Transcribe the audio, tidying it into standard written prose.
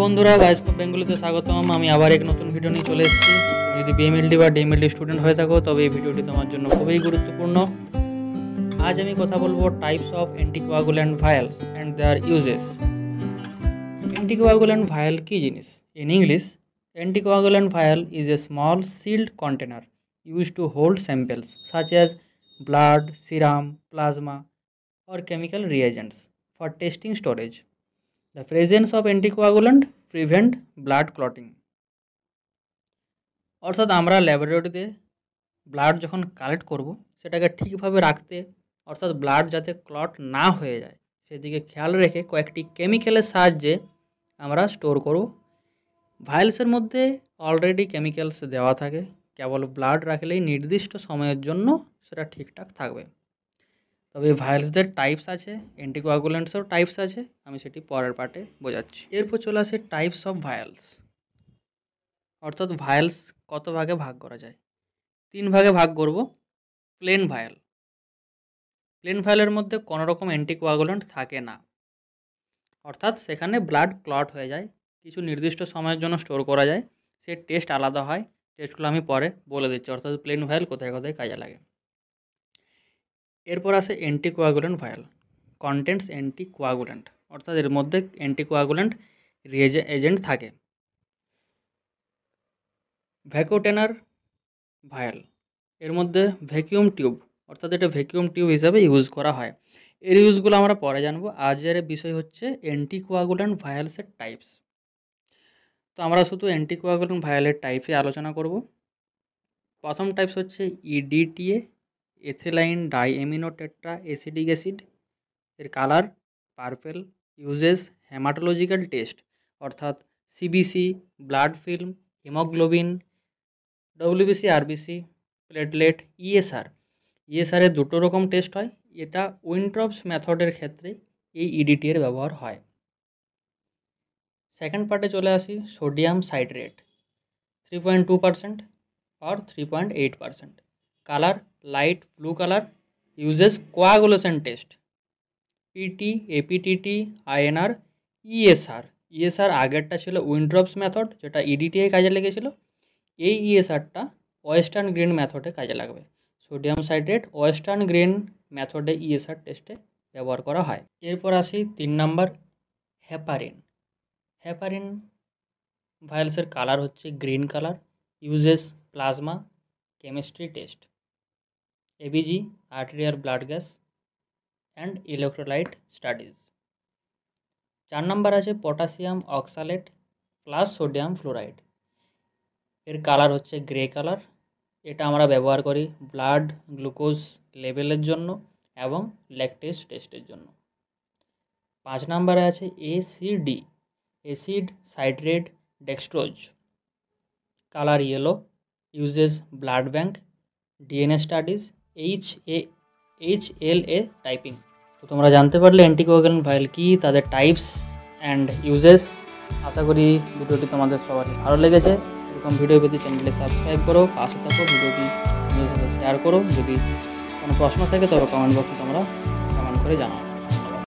বন্ধুরা, বায়োস্কোপ বেঙ্গলিতে স্বাগতম। আমি আবার এক নতুন ভিডিও নিয়ে চলে এসেছি। তুমি যদি বিএমএলডি বা ডিএমএলডি স্টুডেন্ট হয়ে থাকো তবে এই ভিডিওটি তোমার জন্য খুবই গুরুত্বপূর্ণ। আজ আমি কথা বলবো types of anticoagulant vials and their uses. Anticoagulant vial কী জিনিস? In English, anticoagulant vial is a small sealed container used to hold samples such as blood, serum, plasma or chemical reagents for testing storage. The presence of anticoagulant prevent blood clotting. অর্থাৎ আমরা ল্যাবরেটরিতে blood যখন collect করব সেটাকে ঠিকভাবে রাখতে, অর্থাৎ blood যাতে ক্লট না হয়ে যায় সেদিকে খেয়াল রেখে কয়েকটি কেমিক্যালের সাহায্যে আমরা স্টোর করব। ভায়ালসের মধ্যে অলরেডি কেমিক্যালস দেওয়া থাকে, কেবল ব্লাড রাখলেই নির্দিষ্ট সময়ের জন্য সেটা ঠিকঠাক থাকবে। তবে ভায়ালসদের টাইপস আছে, অ্যান্টিকোয়াগুল্যান্টসেরও টাইপস আছে, আমি সেটি পরের পার্টে বোঝাচ্ছি। এরপর চলে আসে টাইপস অফ ভায়ালস, অর্থাৎ ভায়ালস কত ভাগে ভাগ করা যায়। 3 ভাগে ভাগ করব। প্লেন ভায়াল, প্লেন ভায়ালের মধ্যে কোনো রকম অ্যান্টিকোয়াগুল্যান্ট থাকে না, অর্থাৎ সেখানে ব্লাড ক্লট হয়ে যায়, কিছু নির্দিষ্ট সময়ের জন্য স্টোর করা যায়, সে টেস্ট আলাদা হয়, টেস্টগুলো আমি পরে বলে দিচ্ছি, অর্থাৎ প্লেন ভায়াল কোথায় কোথায় কাজে লাগে। এরপর আসে অ্যান্টিকোয়াগুল্যান্ট ভায়াল, কন্টেন্টস অ্যান্টিকোয়াগুল্যান্ট, অর্থাৎ এর মধ্যে অ্যান্টিকোয়াগুল্যান্ট এজেন্ট থাকে। ভ্যাকুটেনার ভায়াল, এর মধ্যে ভ্যাকিউম টিউব, অর্থাৎ এটা ভ্যাকিউম টিউব হিসাবে ইউজ করা হয়। এর ইউজগুলো আমরা পরে জানবো। আজের বিষয় হচ্ছে অ্যান্টিকোয়াগুল্যান্ট ভায়ালসের টাইপস। তো আমরা শুধু অ্যান্টিকোয়াগুল্যান্ট ভায়ালের টাইপে আলোচনা করব। প্রথম টাইপস হচ্ছে EDTA, ethylene diamino tetra acidic acid. এর colour purple. Uses haematological test, অর্থাৎ CBC, blood film, haemoglobin, WBC, RBC, platelet, ESR. ইএসআরের দুটো রকম টেস্ট হয়, এটা উইন্ট্রপস মেথডের ক্ষেত্রে এই ইডিটি এর ব্যবহার হয়। সেকেন্ড পার্টে চলে আসি, sodium citrate 3.2% or 3.8%, colour light blue colour. Uses coagulation test, PT, APTT, INR, ESR. ESR আগেরটা ছিল উইন্ট্রপস মেথড, যেটা ইডিটিআই কাজে লেগেছিল। এই ইএসআরটা ওয়েস্টার্ন গ্রিন মেথডে কাজে লাগবে। সোডিয়াম সাইট্রেট ওয়েস্টার্ন গ্রিন মেথডে ইএসআর টেস্টে ব্যবহার করা হয়। এরপর আসি 3 নাম্বার, হেপারিন। হেপারিন ভায়ালসের কালার হচ্ছে green colour. Uses plasma chemistry test, ABG arterial blood gas and electrolyte studies. 4 number আছে potassium oxalate plus sodium fluoride. এর কালার হচ্ছে গ্রে কালার। এটা আমরা ব্যবহার করি ব্লাড গ্লুকোজ লেভেলের জন্য এবং ল্যাকটেজ টেস্টের জন্য। 5 নাম্বারে আছে ACD, acid citrate dextrose, colour yellow. Uses blood bank, DNA studies, HLA typing. তো তোমরা জানতে পারলে অ্যান্টিকোয়াগুল্যান্ট ভায়াল কী, তাদের টাইপস অ্যান্ড ইউজেস। আশা করি ভিডিওটি তোমাদের সবারই ভালো লেগেছে। এরকম ভিডিও পেতে চ্যানেলটি সাবস্ক্রাইব করো, পাশে থাকো, ভিডিওটি নিজের সাথে শেয়ার করো। যদি কোনো প্রশ্ন থাকে তবে কমেন্ট বক্সে তোমরা কমেন্ট করে জানাও।